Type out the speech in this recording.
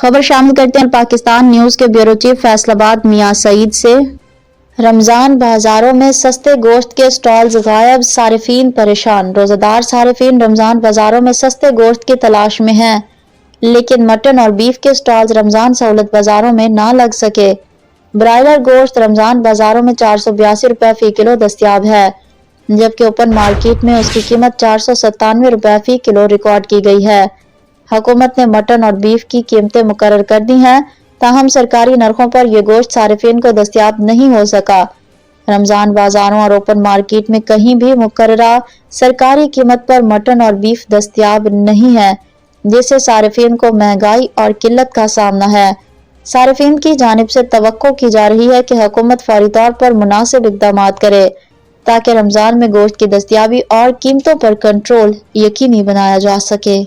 خبر شامل کرتے ہیں پاکستان نیوز کے بیورو چیف فیصل آباد میاں سعید سے۔ رمضان بازاروں میں سستے گوشت کے سٹالز غائب، صارفین پریشان۔ روزہ دار صارفین رمضان بازاروں میں سستے گوشت کی تلاش میں ہیں، لیکن مٹن اور بیف کے سٹالز رمضان سہولت بازاروں میں نہ لگ سکے۔ برائلر گوشت رمضان بازاروں میں 482 روپے فی کلو دستیاب ہے، جبکہ اوپن مارکیٹ میں اس کی قیمت 497 روپے فی کلو ریکارڈ کی گئی ہے۔ حکومت نے مٹن اور بیف کی قیمتیں مقرر کر دی ہیں، تاہم سرکاری نرخوں پر یہ گوشت صارفین کو دستیاب نہیں ہو سکا۔ رمضان بازاروں اور اوپن مارکیٹ میں کہیں بھی مقررہ سرکاری قیمت پر مٹن اور بیف دستیاب نہیں ہے، جس سے صارفین کو مہنگائی اور قلت کا سامنا ہے۔ صارفین کی جانب سے توقع کی جا رہی ہے کہ حکومت فوری طور پر مناسب اقدامات کرے تاکہ رمضان میں گوشت کی دستیابی اور قیمتوں پر کنٹرول یقینی بنایا جا سکے۔